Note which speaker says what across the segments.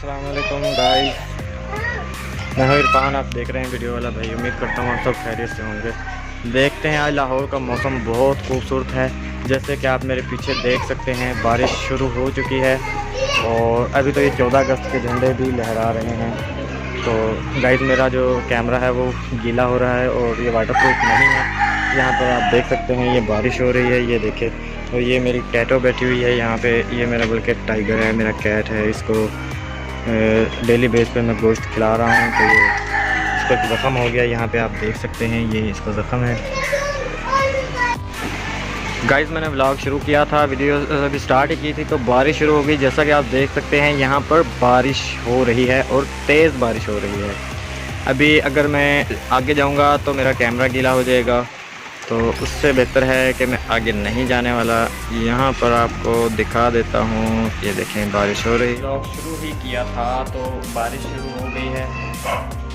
Speaker 1: अस्सलाम वालेकुम गाइस, मैं हूं इरफान। आप देख रहे हैं वीडियो वाला भाई। उम्मीद करता हूँ आप सब खैरियत से होंगे। देखते हैं, आज लाहौर का मौसम बहुत खूबसूरत है। जैसे कि आप मेरे पीछे देख सकते हैं, बारिश शुरू हो चुकी है और अभी तो ये 14 अगस्त के झंडे भी लहरा रहे हैं। तो गाइस, मेरा जो कैमरा है वो गीला हो रहा है और ये वाटरप्रूफ नहीं है। यहाँ पर आप देख सकते हैं ये बारिश हो रही है, ये देखें। तो ये मेरी कैटो बैठी हुई है यहाँ पे। ये मेरा बल्कि टाइगर है, मेरा कैट है। इसको डेली बेस पे मैं गोश्त खिला रहा हूँ। तो ये इसको ज़ख़म हो गया, यहाँ पे आप देख सकते हैं ये इसका ज़ख़म है। गाइस, मैंने व्लॉग शुरू किया था, वीडियो अभी स्टार्ट ही की थी तो बारिश शुरू हो गई। जैसा कि आप देख सकते हैं यहाँ पर बारिश हो रही है और तेज़ बारिश हो रही है। अभी अगर मैं आगे जाऊँगा तो मेरा कैमरा गीला हो जाएगा, तो उससे बेहतर है कि मैं आगे नहीं जाने वाला। यहाँ पर आपको दिखा देता हूँ, ये देखें बारिश हो रही है। व्लॉग शुरू ही किया था तो बारिश शुरू हो गई है।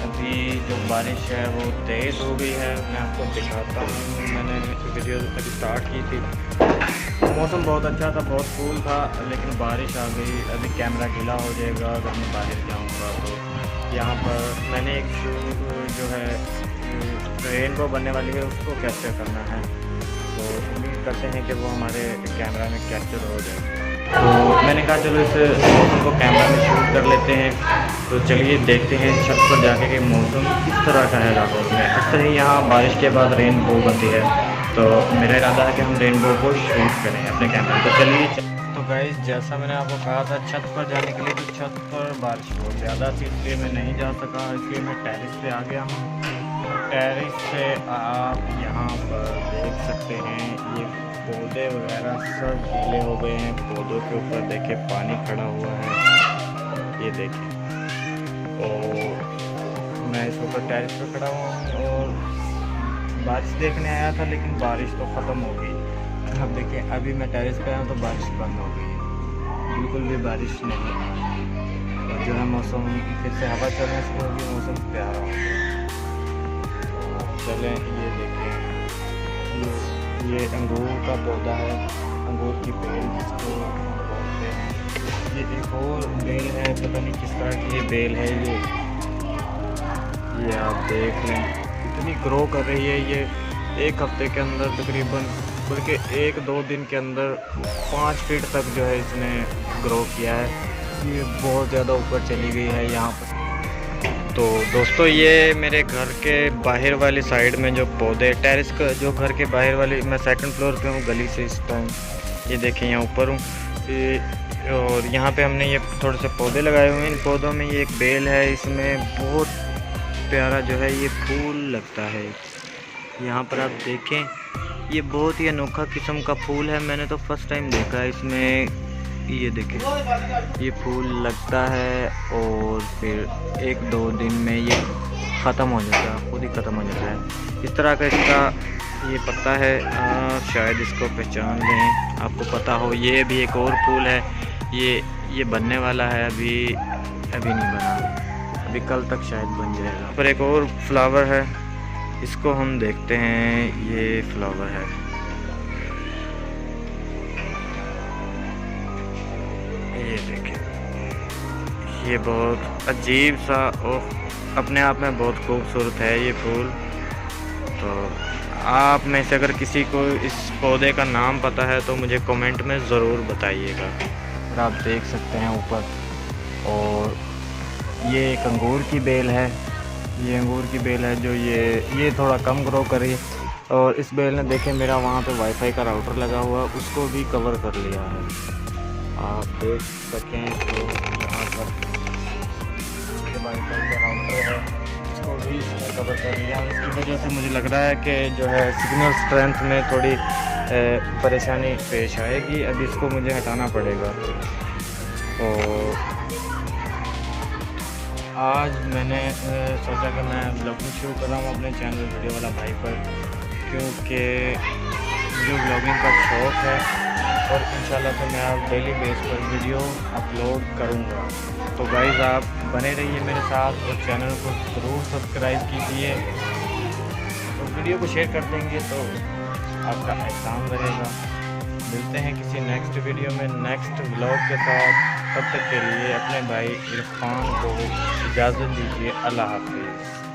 Speaker 1: अभी जो बारिश है वो तेज़ हो गई है, मैं आपको दिखाता हूँ। मैंने वीडियो अभी स्टार्ट की थी, मौसम बहुत अच्छा था, बहुत कूल था, लेकिन बारिश आ गई। अभी कैमरा गीला हो जाएगा अगर मैं बाहर जाऊँगा। तो यहाँ पर मैंने एक जो है रेनबो बनने वाली है, उसको कैप्चर करना है। तो उम्मीद करते हैं कि वो हमारे कैमरा में कैप्चर हो जाए। तो मैंने कहा चलो इस मौसम को कैमरा में शूट कर लेते हैं। तो चलिए देखते हैं छत पर जाके कि मौसम किस तरह का है लाहौर में। अक्सर ही यहाँ बारिश के बाद रेनबो बनती है, तो मेरा इरादा है कि हम रेनबो को शूट करें अपने कैमरे। तो चलिए। तो गाइस, जैसा मैंने आपको कहा था छत पर जाने के लिए, तो छत पर बारिश बहुत ज़्यादा थी इसलिए मैं नहीं जा सका। इसलिए मैं टेरेस पे आ गया हूँ। टेरेस से आप यहाँ पर देख सकते हैं ये पौधे वगैरह सब गीले हो गए हैं। पौधों के ऊपर देखें पानी खड़ा हुआ है, ये देखें। और मैं इस ऊपर टेरेस पर खड़ा हूँ और बारिश देखने आया था, लेकिन बारिश तो ख़त्म हो गई। अब देखिए, अभी मैं टेरेस पे आया हूँ तो बारिश बंद हो गई है, बिल्कुल भी बारिश नहीं है। और जो है मौसम फिर से हवा चलना शुरू होगी, मौसम प्यारा हो गया। चलें, ये देखें, ये अंगूर का पौधा है, अंगूर की बेल जिसको बोलते हैं। ये एक और बेल है, पता नहीं किस तरह की ये बेल है। ये आप देख लें कितनी ग्रो कर रही है। ये एक हफ्ते के अंदर तकरीबन, बल्कि 1-2 दिन के अंदर 5 फीट तक जो है इसने ग्रो किया है। ये बहुत ज़्यादा ऊपर चली गई है यहाँ पर। तो दोस्तों, ये मेरे घर के बाहर वाली साइड में जो पौधे, टेरेस का जो घर के बाहर वाली, मैं सेकंड फ्लोर पे हूँ गली से इस टाइम। ये देखें, यहाँ ऊपर हूँ और यहाँ पे हमने ये थोड़े से पौधे लगाए हुए हैं। इन पौधों में ये एक बेल है, इसमें बहुत प्यारा जो है ये फूल लगता है। यहाँ पर आप देखें, ये बहुत ही अनोखा किस्म का फूल है, मैंने तो फर्स्ट टाइम देखा है इसमें। ये देखें, ये फूल लगता है और फिर 1-2 दिन में ये ख़त्म हो जाता है, खुद ही ख़त्म हो जाता है। इस तरह का इसका ये पत्ता है। शायद इसको पहचान लें, आपको पता हो। ये भी एक और फूल है, ये बनने वाला है, अभी नहीं बना, अभी कल तक शायद बन जाएगा। पर एक और फ्लावर है, इसको हम देखते हैं। ये फ्लावर है, ये देखें, ये बहुत अजीब सा और अपने आप में बहुत खूबसूरत है ये फूल। तो आप में से अगर किसी को इस पौधे का नाम पता है तो मुझे कमेंट में ज़रूर बताइएगा। और आप देख सकते हैं ऊपर, और ये एक अंगूर की बेल है। ये अंगूर की बेल है जो ये थोड़ा कम ग्रो कर रही है। और इस बेल ने देखें, मेरा वहाँ पे वाईफाई का राउटर लगा हुआ, उसको भी कवर कर लिया है। आप देख सकें तो यहाँ पर वाईफाई का राउटर है, इसको भी कवर कर लिया। इसकी वजह से मुझे लग रहा है कि जो है सिग्नल स्ट्रेंथ में थोड़ी परेशानी पेश आएगी। अब इसको मुझे हटाना पड़ेगा। और आज मैंने सोचा कि मैं ब्लॉगिंग शुरू कर रहा हूँ अपने चैनल वीडियो वाला भाई पर, क्योंकि मुझे ब्लॉगिंग का शौक़ है और इंशाल्लाह से मैं आप डेली बेस पर वीडियो अपलोड करूँगा। तो गाइज़, आप बने रहिए मेरे साथ और चैनल को ज़रूर सब्सक्राइब कीजिए। तो वीडियो को शेयर कर देंगे तो आपका एहसान रहेगा। मिलते हैं किसी नेक्स्ट वीडियो में नेक्स्ट व्लॉग के साथ। तब तक के लिए अपने भाई इरफान को इजाज़त दीजिए। अल्लाह हाफिज़।